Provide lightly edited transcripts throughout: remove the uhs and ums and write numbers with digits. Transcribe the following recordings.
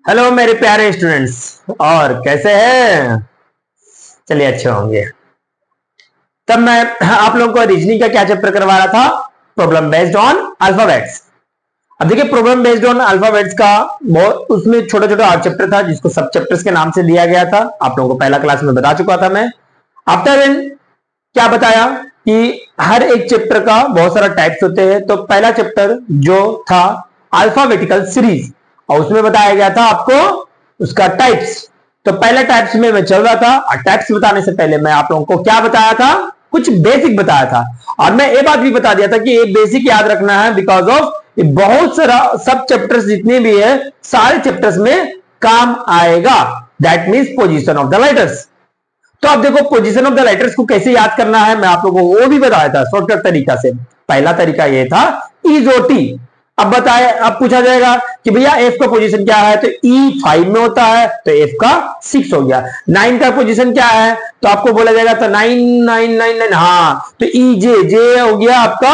Hello मेरे प्यारे students. और कैसे हैं? चलिए अच्छे होंगे। तब मैं आप लोगों को रीजनिंग का क्या चैप्टर करवा रहा था? Problem based on alphabets. अब देखिए, प्रॉब्लम बेस्ड ऑन अल्फाबेट्स का बहुत उसमें छोटा छोटा और चैप्टर था जिसको सब चैप्टर्स के नाम से दिया गया था। आप लोगों को पहला क्लास में बता चुका था मैं। आफ्टर इन क्या बताया कि हर एक चैप्टर का बहुत सारा टाइप्स होते हैं। तो पहला चैप्टर जो था अल्फाबेटिकल सीरीज, और उसमें बताया गया था आपको उसका टाइप्स। तो पहले टाइप्स में मैं चल रहा था, और टाइप्स बताने से पहले मैं आप लोगों को क्या बताया था? कुछ बेसिक बताया था। और मैं ये बात भी बता दिया था कि ये बेसिक याद रखना है, बिकॉज ऑफ बहुत सारा सब चैप्टर्स जितने भी है सारे चैप्टर्स में काम आएगा। That means position of the letters. तो अब देखो, पोजीशन ऑफ द लेटर्स को कैसे याद करना है मैं आप लोगों को वो भी बताया था शॉर्टकट तरीका से। पहला तरीका ये था ईजोटी। अब बताए, अब पूछा जाएगा कि भैया एफ का पोजीशन क्या है, तो ई 5 में होता है तो एफ का 6 हो गया। 9 का पोजीशन क्या है तो आपको बोला जाएगा तो 9999, हाँ तो ई जे जे हो गया आपका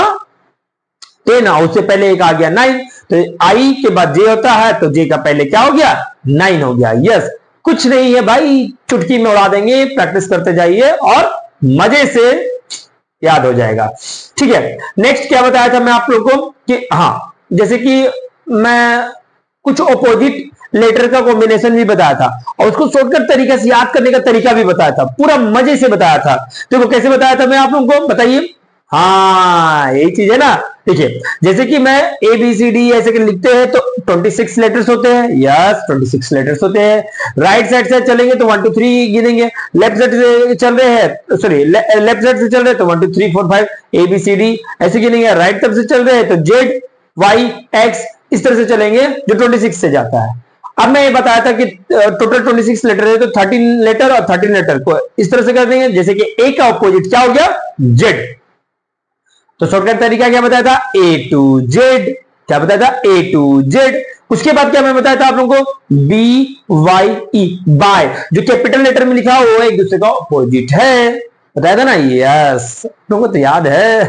10, उससे पहले एक आ गया 9, तो आई के बाद जे होता है तो जे का पहले क्या हो गया 9 हो गया। यस, कुछ नहीं है भाई, चुटकी में उड़ा देंगे, प्रैक्टिस करते जाइए और मजे से याद हो जाएगा। ठीक है, नेक्स्ट क्या बताया था मैं आप लोगों को कि हाँ, जैसे कि मैं कुछ ऑपोजिट लेटर का कॉम्बिनेशन भी बताया था और उसको शॉर्टकट तरीके से याद करने का तरीका भी बताया था, पूरा मजे से बताया था। देखो कैसे बताया था मैं आप लोगों को, बताइए। हाँ यही चीज है ना। देखिए, जैसे कि मैं ए बी सी डी ऐसे लिखते हैं तो 26 लेटर्स होते हैं। यस, 26 लेटर्स होते हैं। राइट साइड से चलेंगे तो 1 2 3 गिनेंगे। लेफ्ट साइड से चल रहे हैं, सॉरी लेफ्ट साइड से चल रहे हैं तो 1 2 3 4 5 ए बी सी डी ऐसे गिनेंगे। राइट तरफ से चल रहे हैं तो जेड वाई एक्स इस तरह से चलेंगे जो 26 से जाता है। अब मैं ये बताया था कि टोटल 26 लेटर है तो 13 लेटर और 13 लेटर को इस तरह से कर देंगे, जैसे कि ए का ऑपोजिट क्या हो गया जेड। तो शॉर्टकट तरीका क्या बताया था? ए टू जेड। क्या बताया था? ए टू जेड। उसके बाद क्या मैं बताया था आप लोगों को? बी वाई ई, बाय। जो कैपिटल लेटर में लिखा वो एक दूसरे का ऑपोजिट है, बताया था ना। यस, लोगों को तो याद है।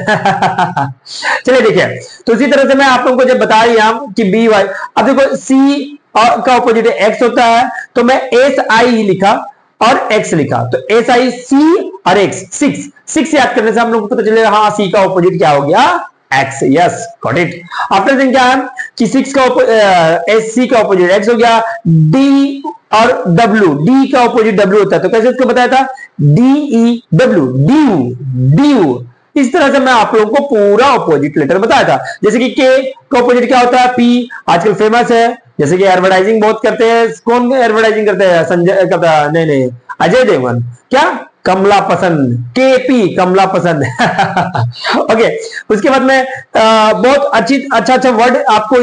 चलिए देखिए, तो इसी तरह से मैं आप लोगों को जब बता रहा कि बी वाई, अब देखो सी का ऑपोजिट एक्स होता है तो मैं एस आई लिखा और एक्स लिखा, तो एस आई सी और एक्स 6 6 याद करने से हम लोग को पता चलेगा हाँ सी का ऑपोजिट क्या हो गया X. Yes, got it. After then क्या है कि 6 का एस सी का ऑपोजिट एक्स हो गया। डी और डब्ल्यू, डी का ऑपोजिट डब्ल्यू होता है तो कैसे उसको बताया था? D E W, D D. इस तरह से मैं आप लोगों को पूरा ऑपोजिट लेटर बताया था। जैसे कि के का ऑपोजिट क्या होता है? पी, आजकल फेमस है। जैसे कि एडवर्टाइजिंग बहुत करते हैं, कौन एडवर्टाइजिंग करते हैं? संजय करता, नहीं अजय देवगन। क्या? कमला पसंद, केपी कमला पसंद। ओके, उसके बाद में बहुत अच्छा वर्ड आपको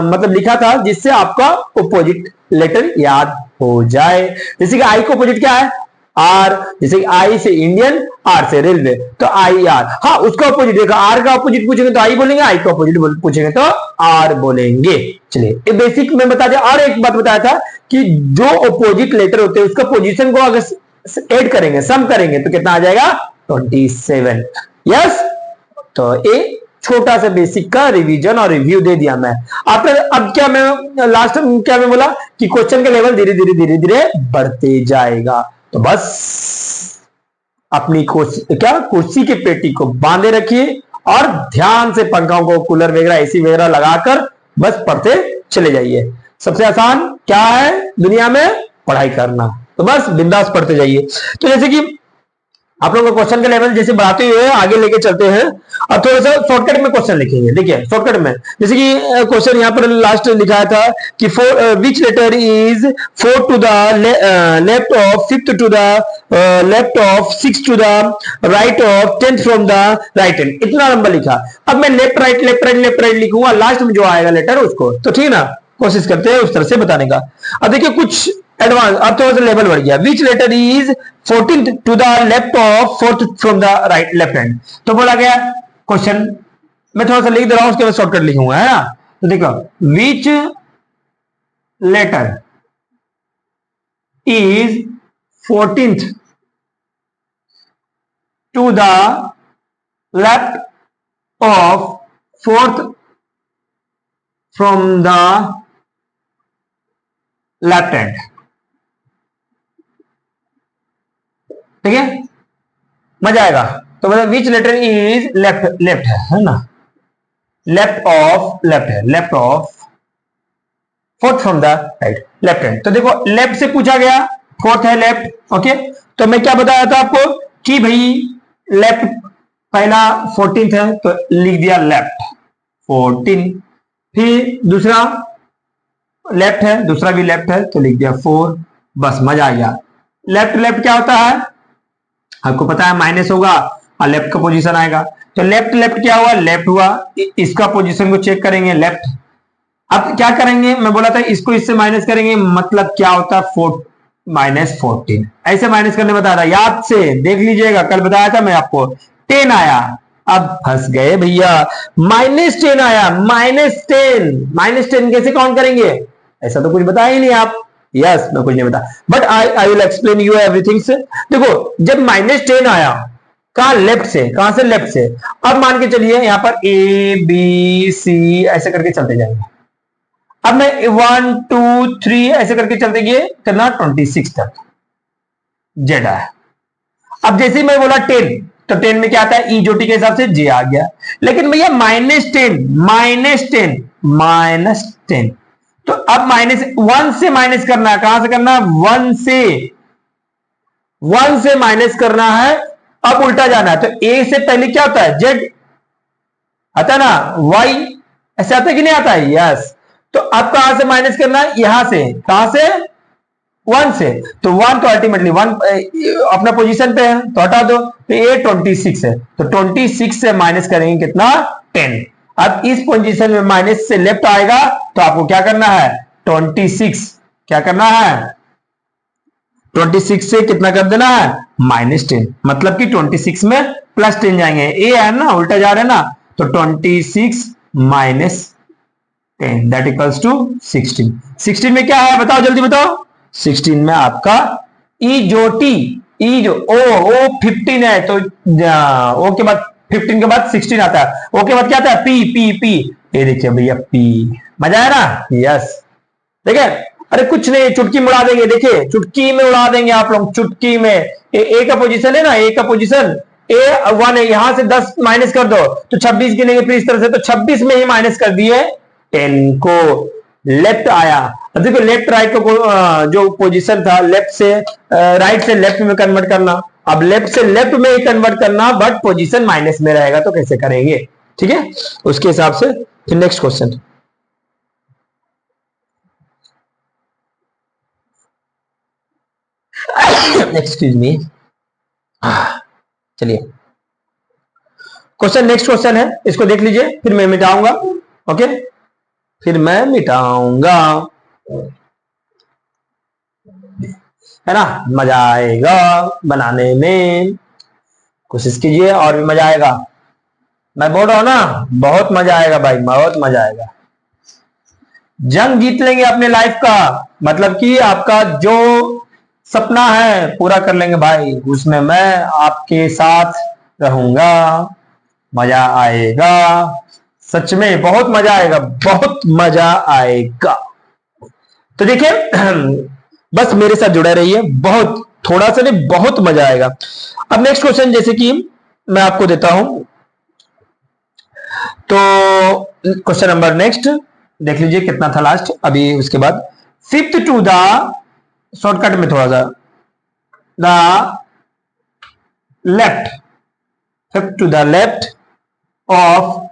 मतलब लिखा था जिससे आपका ऑपोजिट लेटर याद हो जाए। जैसे कि आई को ऑपोजिट क्या है? आर। जैसे कि आई से इंडियन, आर से रेलवे, तो आई आर। हाँ, उसका ऑपोजिट देखो, आर का ऑपोजिट पूछेंगे तो आई बोलेंगे, आई का ऑपोजिट पूछेंगे तो आर बोलेंगे। चलिए, ये बेसिक में बता दिया। और एक बात बताया था कि जो ऑपोजिट लेटर होते हैं उसका पोजीशन को अगर ऐड करेंगे, सम करेंगे तो कितना आ जाएगा? 27। यस, तो ये छोटा सा बेसिक का रिवीजन और रिव्यू दे दिया मैं। आफ्टर अब क्या मैं लास्ट में क्या मैं बोला कि क्वेश्चन का लेवल धीरे धीरे बढ़ते जाएगा। तो बस अपनी कुर्सी के पेटी को बांधे रखिए और ध्यान से पंखाओं को, कूलर वगैरह, एसी वगैरह लगाकर बस पढ़ते चले जाइए। सबसे आसान क्या है दुनिया में? पढ़ाई करना। तो बस बिंदास पढ़ते जाइए। तो जैसे कि आप लोगों को क्वेश्चन का लेवल जैसे बढ़ाते हुए आगे लेके चलते हैं और थोड़ा सा शॉर्टकट में क्वेश्चन लिखेंगे। देखिए शॉर्टकट में जैसे कि क्वेश्चन यहाँ पर लास्ट लिखा था कि which letter is 4 to the left of 5th to the left of 6 to the right of 10th from the right hand, इतना नंबर लिखा। अब मैं left right left right left right लिखूंगा, लास्ट में जो आएगा लेटर उसको, तो ठीक ना, कोशिश करते हैं उस तरह से बताने का। अब देखिए कुछ एडवांस, अब थोड़ा सा लेवल बढ़ गया। Which letter is 14th to the left of 4th from the right left hand, तो बोला गया क्वेश्चन मैं थोड़ा सा लिख दे रहा हूं, उसके बाद शॉर्टकट लिखूंगा, है ना। तो देखो, which letter is 14th to the left of 4th from the left hand, ठीक है, मजा आएगा। तो मतलब which letter is left, left है ना, left of fourth from the right, left hand. तो देखो लेफ्ट से पूछा गया, फोर्थ है लेफ्ट, ओके। तो मैं क्या बताया था आपको कि भाई लेफ्ट पहला 14th है तो लिख दिया लेफ्ट 14, फिर दूसरा लेफ्ट है, दूसरा भी लेफ्ट है तो लिख दिया 4, बस मजा आ गया। लेफ्ट लेफ्ट क्या होता है आपको पता है, माइनस होगा और लेफ्ट का पोजीशन आएगा, तो लेफ्ट लेफ्ट क्या हुआ, लेफ्ट हुआ, इसका पोजीशन को चेक करेंगे लेफ्ट। अब क्या करेंगे, मैं बोला था इसको इससे माइनस करेंगे, मतलब क्या होता है 4 माइनस 14, ऐसे माइनस करने बताया था, याद से देख लीजिएगा, कल बताया था मैं आपको। 10 आया, अब फंस गए भैया, -10 आया, -10 कैसे काउंट करेंगे, ऐसा तो कुछ बताया ही नहीं आप। यस मैं कुछ नहीं बता, but I will explain you everything से। देखो जब -10 आया, कहा लेफ्ट से, कहां से, लेफ्ट से। अब मान के चलिए यहां पर ए बी सी ऐसे करके चलते जाएंगे, अब मैं 1 2 3 ऐसे करके चलते गए कितना 26 तक जेड आया। अब जैसे ही मैं बोला 10, तो 10 में क्या आता है, ई जोटी के हिसाब से जे आ गया। लेकिन भैया -10 तो अब -1 से माइनस करना है, कहां से करना है, 1 से माइनस करना है। अब उल्टा जाना है, तो ए से पहले क्या होता है, जेड आता है ना, वाई ऐसे आता है कि नहीं आता है, यस। तो अब कहां से माइनस करना है, यहां से, कहां से, 1 से, तो 1 तो अल्टीमेटली 1 अपना पोजीशन पे है तो हटा दो, तो ये 26 है, तो 26 से माइनस करेंगे कितना, 10। अब इस पोजीशन में माइनस से लेफ्ट आएगा तो आपको क्या करना है, 26 क्या करना है, 26 से कितना कर देना है, -10, मतलब कि 26 में +10 जाएंगे, ए है ना, उल्टा जा रहे हैं ना, तो 26 -10 दैट इक्वल्स टू 16। 16 में क्या है बताओ, जल्दी बताओ, 16 में आपका ई जो टी, ई जो ओ 15 है, तो ओ के बाद 15 के बाद 16 आता है, ओ के बाद क्या आता है, पी पी पी, ये देखिए भैया पी, मजा आया ना, यस। देखिए अरे कुछ नहीं, चुटकी में उड़ा देंगे, देखिए चुटकी में उड़ा देंगे आप लोग, चुटकी में। ए का पोजीशन है ना, ए का पोजीशन ए 1 है, यहां से 10 माइनस कर दो तो 26 गिनेंगे, फिर इस तरह से, तो 26 में ही माइनस कर दिए 10 को, लेफ्ट आया। अब देखो लेफ्ट राइट का जो पोजीशन था, लेफ्ट से राइट से लेफ्ट में कन्वर्ट करना, अब लेफ्ट से लेफ्ट में ही कन्वर्ट करना, बट पोजीशन माइनस में रहेगा, तो कैसे करेंगे, ठीक है, उसके हिसाब से। फिर नेक्स्ट क्वेश्चन, एक्सक्यूज मी, चलिए क्वेश्चन, नेक्स्ट क्वेश्चन है, इसको देख लीजिए, फिर मैं मिटाऊंगा, ओके, फिर मैं मिटाऊंगा, है ना, मजा आएगा बनाने में, कोशिश कीजिए और भी मजा आएगा, मैं बोल रहा हूं ना, बहुत मजा आएगा भाई, बहुत मजा आएगा, जंग जीत लेंगे अपने लाइफ का, मतलब कि आपका जो सपना है पूरा कर लेंगे भाई, उसमें मैं आपके साथ रहूंगा, मजा आएगा, सच में बहुत मजा आएगा, बहुत मजा आएगा। तो देखिए बस मेरे साथ जुड़ा रहिए, बहुत थोड़ा सा नहीं, बहुत मजा आएगा। अब नेक्स्ट क्वेश्चन जैसे कि मैं आपको देता हूं, तो क्वेश्चन नंबर नेक्स्ट देख लीजिए कितना था लास्ट, अभी उसके बाद, फिफ्थ टू द, शॉर्टकट में थोड़ा सा, the left, fifth to the left of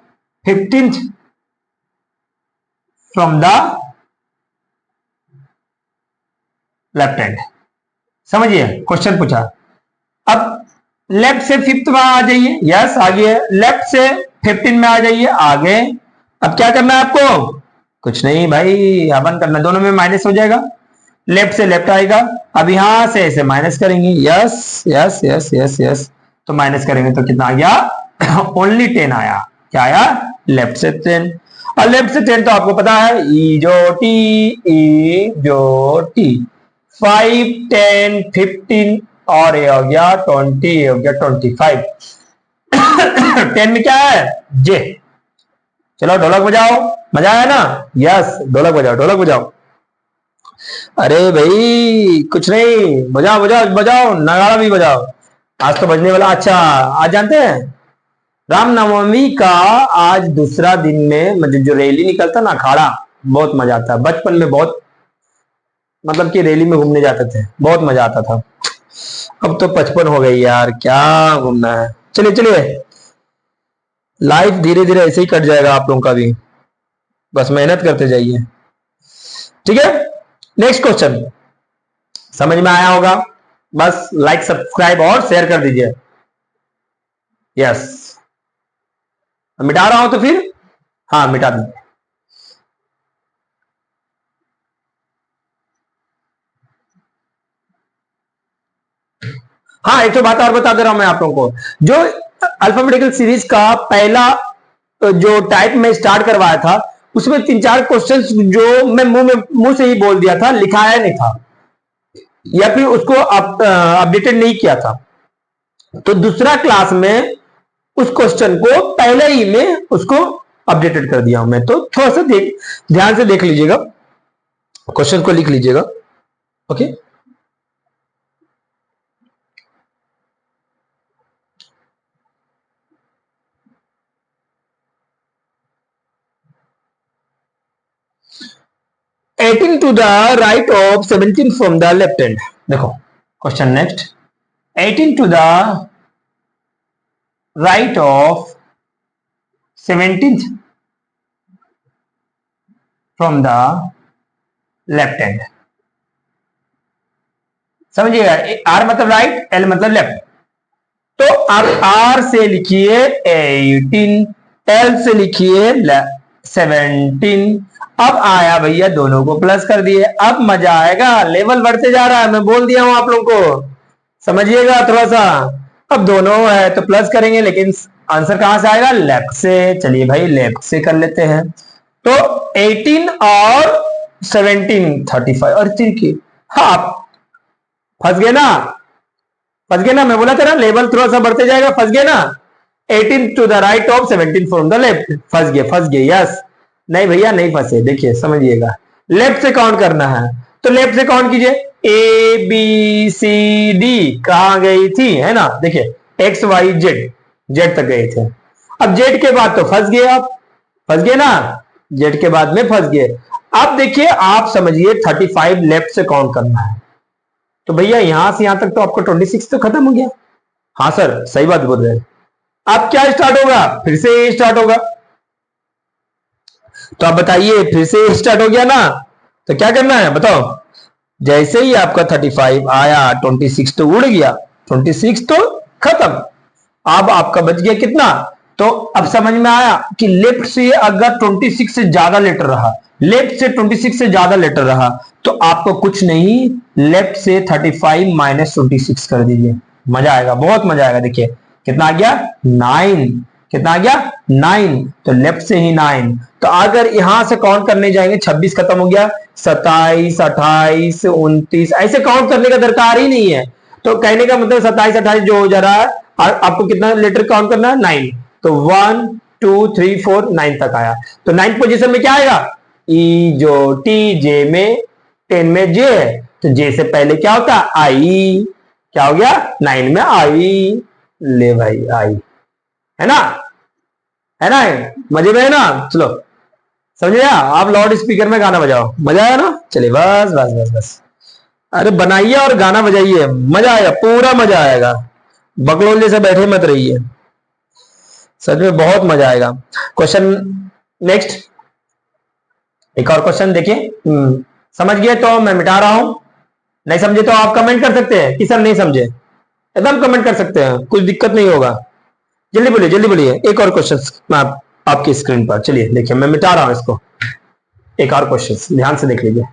15th from the left hand, समझिए क्वेश्चन पूछा। अब लेफ्ट से फिफ्थ में आ जाइए, यस आगे, लेफ्ट से 15 में आ जाइए आगे। अब क्या करना है आपको, कुछ नहीं भाई, हवन करना, दोनों में माइनस हो जाएगा, लेफ्ट से लेफ्ट आएगा, अब यहां से ऐसे माइनस करेंगे, yes yes yes yes yes, तो माइनस करेंगे तो कितना आ गया, ओनली 10 आया, क्या आया, लेफ्ट से 10, और लेफ्ट से 10 तो आपको पता है, ई जो टी 5 10 15 और ये हो गया 20, ये हो गया 25, 10 में क्या है, जे। चलो ढोलक बजाओ, मजा आया ना, यस ढोलक बजाओ, ढोलक बजाओ। अरे भाई कुछ नहीं, बजाओ बजाओ बजाओ, नगाड़ा भी बजाओ। आज तो बजने वाला। अच्छा, आज जानते हैं रामनवमी का आज दूसरा दिन में मतलब जो रैली निकलता ना अखाड़ा, बहुत मजा आता है। बचपन में बहुत मतलब कि रैली में घूमने जाते थे, बहुत मजा आता था। अब तो 55 हो गई यार, क्या घूमना है। चलिए चलिए, लाइफ धीरे धीरे ऐसे ही कट जाएगा आप लोगों का भी, बस मेहनत करते जाइए। ठीक है, नेक्स्ट क्वेश्चन समझ में आया होगा, बस लाइक सब्सक्राइब और शेयर कर दीजिए। यस, मिटा रहा हूं तो फिर हाँ मिटा दीजिए। हाँ, एक तो बात और बता दे रहा हूं मैं आप लोगों को, जो अल्फाबेटिकल सीरीज का पहला जो टाइप में स्टार्ट करवाया था, उसमें 3-4 क्वेश्चंस जो मैं मुंह से ही बोल दिया था, लिखाया नहीं था या फिर उसको अपडेटेड नहीं किया था। तो दूसरा क्लास में उस क्वेश्चन को पहले ही में उसको अपडेटेड कर दिया हूं मैं। तो थोड़ा सा ध्यान से देख लीजिएगा, क्वेश्चन को लिख लीजिएगा। Okay, 18 to the right of 17 from the left hand. देखो question next, 18 to the right of 17 from the left hand. समझिएगा, आर मतलब राइट, एल मतलब लेफ्ट। तो आप आर से लिखिए 18, एल से लिखिए 17। अब आया भैया, दोनों को प्लस कर दिए, अब मजा आएगा, लेवल बढ़ते जा रहा है, मैं बोल दिया हूं आप लोगों को, समझिएगा थोड़ा सा। अब दोनों है तो प्लस करेंगे, लेकिन आंसर कहां से आएगा, लेफ्ट से। चलिए भाई लेफ्ट से कर लेते हैं। तो 18 और 17 35 और 3 की, हाँ फंस गए ना, फंस गए ना, मैं बोला था ना लेवल थोड़ा सा बढ़ते जाएगा, फंस गए ना। 18 to the right of 17 from the left, फंस गए फंस गए। यस, नहीं भैया नहीं फंसे, देखिए समझिएगा, लेफ्ट से काउंट करना है तो लेफ्ट से काउंट कीजिए। ए बी सी डी कहां गई थी, है ना, देखिए एक्स वाई जेड, जेड तक गए थे। अब जेड के बाद तो फंस गए, आप फंस गए ना, जेड के बाद में फंस गए। अब देखिए आप समझिए 35 लेफ्ट से काउंट करना है, तो भैया यहां से यहां तक तो आपको 26 तो खत्म हो गया। हाँ सर सही बात बोल रहे हैं। अब क्या स्टार्ट होगा, फिर से स्टार्ट होगा। तो आप बताइए, फिर से स्टार्ट हो गया ना, तो क्या करना है बताओ। जैसे ही आपका 35 आया, 26 तो उड़ गया, 26 तो खत्म। अब आपका बच गया कितना, तो अब समझ में आया कि लेफ्ट से अगर 26 से ज्यादा लेटर रहा, लेफ्ट से 26 से ज्यादा लेटर रहा, तो आपको कुछ नहीं, लेफ्ट से 35 माइनस 26 कर दीजिए, मजा आएगा, बहुत मजा आएगा। देखिए कितना आ गया, 9। कितना आ गया, 9। तो लेफ्ट से ही 9। तो अगर यहां से काउंट करने जाएंगे, 26 खत्म हो गया, 27 28 29 ऐसे काउंट करने का दरकार ही नहीं है। तो कहने का मतलब 27 28 जो हो जा रहा है, आपको कितना लेटर काउंट करना है, 9। तो 1 2 3 4 9 तक आया। तो 9 पोजीशन में क्या आएगा, ई जो टी जे में 10 में जे है, तो जे से पहले क्या होता है, आई। क्या हो गया, 9 में आई। ले भाई आई, है ना, है ना, मजे में है ना। चलो समझे, आप लाउड स्पीकर में गाना बजाओ, मजा आया ना। चलिए बस बस बस बस, अरे बनाइए और गाना बजाइए, मजा आएगा, पूरा मजा आएगा, बकलोल जैसे बैठे मत रहिए, सच में बहुत मजा आएगा। क्वेश्चन नेक्स्ट, एक और क्वेश्चन देखिए। समझ गए तो मैं मिटा रहा हूं, नहीं समझे तो आप कमेंट कर सकते हैं कि सर नहीं समझे, एकदम कमेंट कर सकते हैं, कुछ दिक्कत नहीं होगा। जल्दी बोलिए जल्दी बोलिए, एक और क्वेश्चन मैं आपकी स्क्रीन पर, चलिए देखिए मैं मिटा रहा हूं इसको। एक और क्वेश्चन ध्यान से देख लीजिए।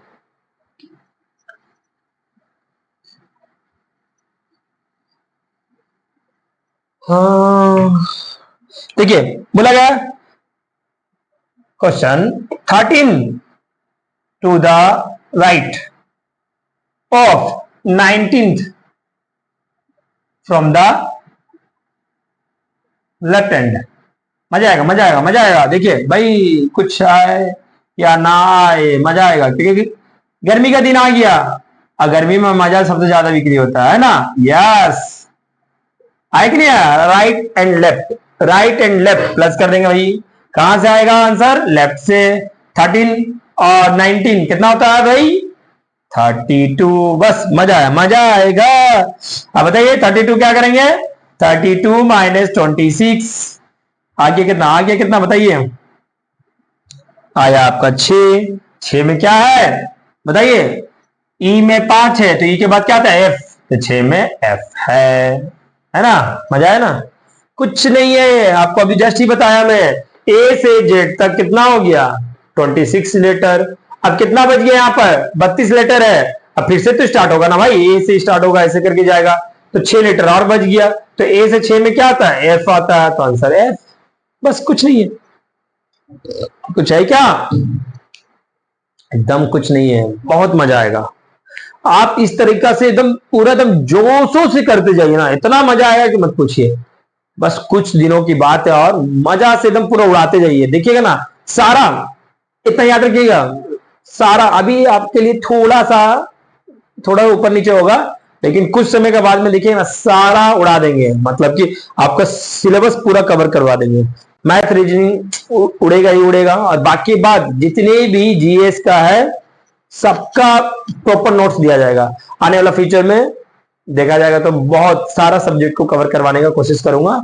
हाँ देखिए, बोला गया question 13 to the right of 19th from the left hand. मजा आएगा मजा आएगा मजा आएगा। देखिए भाई कुछ आए या ना आए, मजा आएगा, क्योंकि गर्मी का दिन आ गया, और गर्मी में मजा सबसे ज्यादा बिक्री होता है ना। यस, आए कि नहीं आया? Right and left, right and left plus कर देंगे भाई। कहां से आएगा आंसर? लेफ्ट से। 13 और 19 कितना होता है भाई? 32। बस मजा है, मजा आएगा। अब बताइए 32 क्या करेंगे? 32 माइनस 26, आगे कितना, आगे कितना बताइए? आया आपका 6। 6 में क्या है बताइए? ई में 5 है तो ई के बाद क्या आता है? एफ, तो 6 में एफ है ना। मजा है ना। कुछ नहीं है, आपको अभी जस्ट ही बताया मैं। ए से जेड तक कितना हो गया? 26 लेटर। अब कितना बच गया यहाँ पर? 32 लेटर है। अब फिर से तो स्टार्ट होगा ना भाई, ए से स्टार्ट होगा, ऐसे करके जाएगा, तो 6 लेटर और बच गया। तो ए से 6 में क्या आता है? एफ आता है, तो आंसर एफ। बस कुछ नहीं है। कुछ है क्या? एकदम कुछ नहीं है। बहुत मजा आएगा। आप इस तरीका से एकदम पूरा एकदम जोशों से करते जाइए ना, इतना मजा आएगा कि मत पूछिए। बस कुछ दिनों की बात है और मजा से एकदम पूरा उड़ाते जाइए, देखिएगा ना। सारा इतना याद रखिएगा, सारा अभी आपके लिए थोड़ा ऊपर नीचे होगा, लेकिन कुछ समय के बाद में देखिए ना सारा उड़ा देंगे, मतलब कि आपका सिलेबस पूरा कवर करवा देंगे। मैथ रीजनिंग उड़ेगा ही उड़ेगा, और बाकी बात जितने भी जीएस का है सबका प्रॉपर नोट्स दिया जाएगा। आने वाला फ्यूचर में देखा जाएगा तो बहुत सारा सब्जेक्ट को कवर करवाने का कोशिश करूंगा।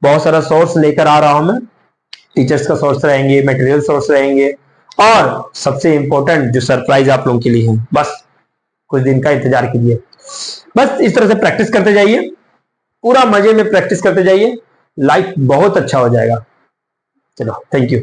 बहुत सारा सोर्स लेकर आ रहा हूं मैं, टीचर्स का सोर्स रहेंगे, मटेरियल सोर्स रहेंगे, और सबसे इंपॉर्टेंट जो सरप्राइज आप लोगों के लिए है। बस कुछ दिन का इंतजार कीजिए। बस इस तरह से प्रैक्टिस करते जाइए, पूरा मजे में प्रैक्टिस करते जाइए, लाइफ बहुत अच्छा हो जाएगा। चलो, थैंक यू।